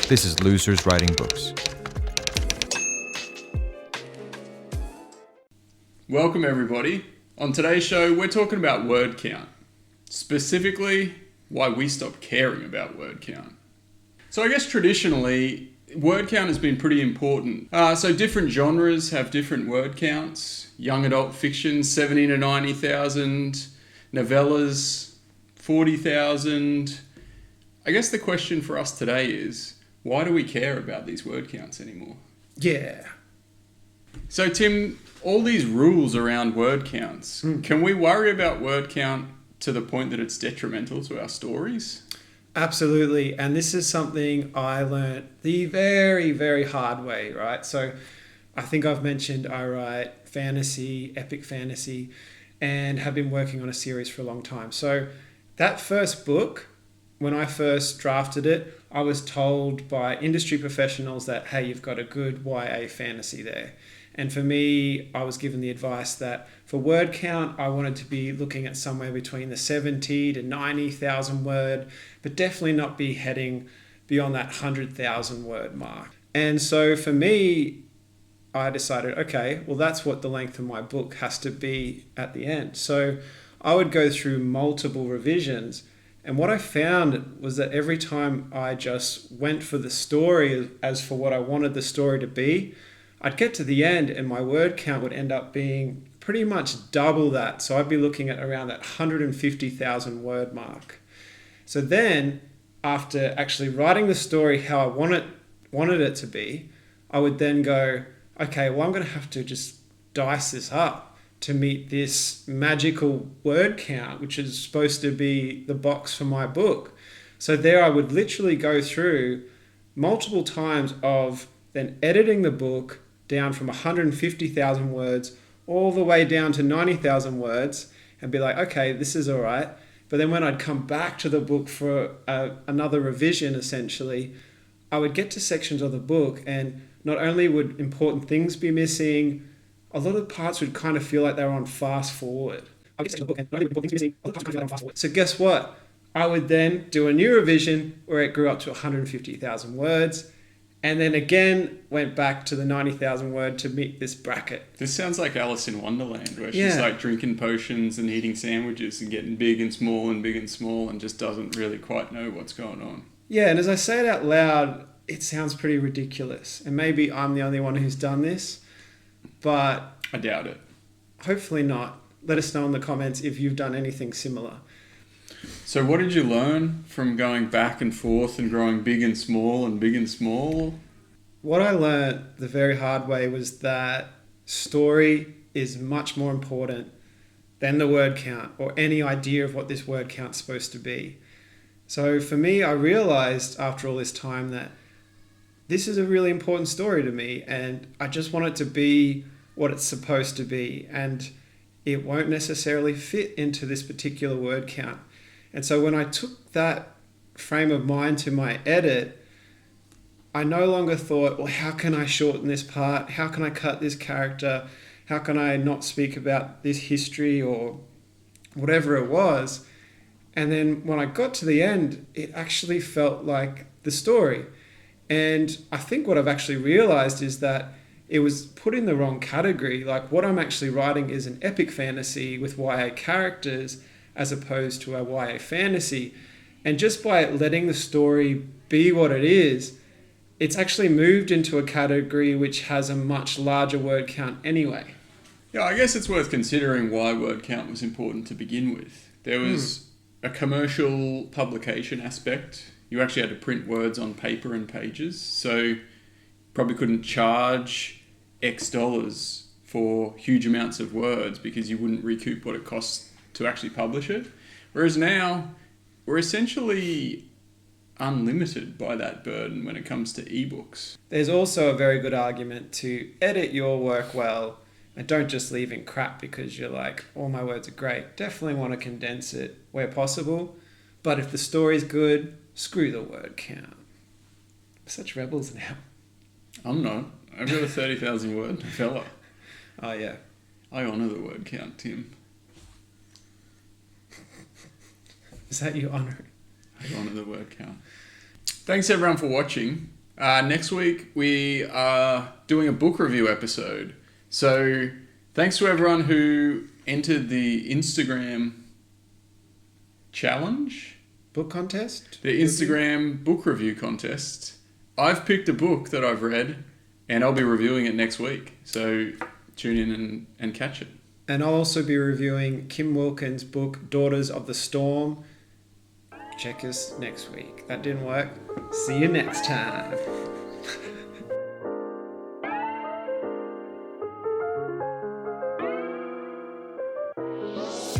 This is Losers Writing Books. Welcome everybody. On today's show, we're talking about word count. Specifically, why we stopped caring about word count. So I guess traditionally, word count has been pretty important. So different genres have different word counts. Young adult fiction, 70 to 90,000. Novellas, 40,000. I guess the question for us today is, why do we care about these word counts anymore? Yeah. So Tim, all these rules around word counts, can we worry about word count to the point that it's detrimental to our stories? Absolutely. And this is something I learned the very, very hard way, right? So I think I've mentioned I write fantasy, epic fantasy, and have been working on a series for a long time. So that first book, when I first drafted it, I was told by industry professionals that, hey, you've got a good YA fantasy there. And for me, I was given the advice that for word count, I wanted to be looking at somewhere between the 70 to 90,000 word, but definitely not be heading beyond that 100,000 word mark. And so for me, I decided, okay, well, that's what the length of my book has to be at the end. So I would go through multiple revisions. And what I found was that every time I just went for the story as for what I wanted the story to be, I'd get to the end and my word count would end up being pretty much double that. So I'd be looking at around that 150,000 word mark. So then, after actually writing the story how I wanted it to be, I would then go, okay, well, I'm going to have to just dice this up to meet this magical word count, which is supposed to be the box for my book. So there I would literally go through multiple times of then editing the book down from 150,000 words all the way down to 90,000 words and be like, okay, this is all right. But then when I'd come back to the book for another revision, essentially, I would get to sections of the book and not only would important things be missing, a lot of parts would kind of feel like they were on fast forward. I would get to the book and not only would important things be missing, a lot of parts would feel like they were on fast forward. So guess what? I would then do a new revision where it grew up to 150,000 words. And then again, went back to the 90,000 word to meet this bracket. This sounds like Alice in Wonderland, where she's like drinking potions and eating sandwiches and getting big and small and just doesn't really quite know what's going on. Yeah, and as I say it out loud, it sounds pretty ridiculous. And maybe I'm the only one who's done this, but I doubt it. Hopefully not. Let us know in the comments if you've done anything similar. So what did you learn from going back and forth and growing big and small and big and small? What I learned the very hard way was that story is much more important than the word count or any idea of what this word count's supposed to be. So for me, I realized after all this time that this is a really important story to me and I just want it to be what it's supposed to be, and it won't necessarily fit into this particular word count. And so when I took that frame of mind to my edit, I no longer thought, well, how can I shorten this part? How can I cut this character? How can I not speak about this history or whatever it was? And then when I got to the end, it actually felt like the story. And I think what I've actually realized is that it was put in the wrong category. Like what I'm actually writing is an epic fantasy with YA characters as opposed to a YA fantasy. And just by letting the story be what it is, it's actually moved into a category which has a much larger word count anyway. Yeah, I guess it's worth considering why word count was important to begin with. There was a commercial publication aspect. You actually had to print words on paper and pages, so probably couldn't charge X dollars for huge amounts of words because you wouldn't recoup what it costs to actually publish it. Whereas now, we're essentially unlimited by that burden when it comes to ebooks. There's also a very good argument to edit your work well and don't just leave in crap because you're like, all my words are great. Definitely want to condense it where possible. But if the story's good, screw the word count. We're such rebels now. I'm not. I've got a 30,000 word novella. Oh, yeah. I honour the word count, Tim. Is that you honouring? I honour the word count. Thanks everyone for watching. Next week, we are doing a book review episode. So thanks to everyone who entered the Instagram challenge. Book contest? The Instagram book review contest. I've picked a book that I've read, and I'll be reviewing it next week. So tune in and catch it. And I'll also be reviewing Kim Wilkins' book, Daughters of the Storm. Check us next week. That didn't work. See you next time.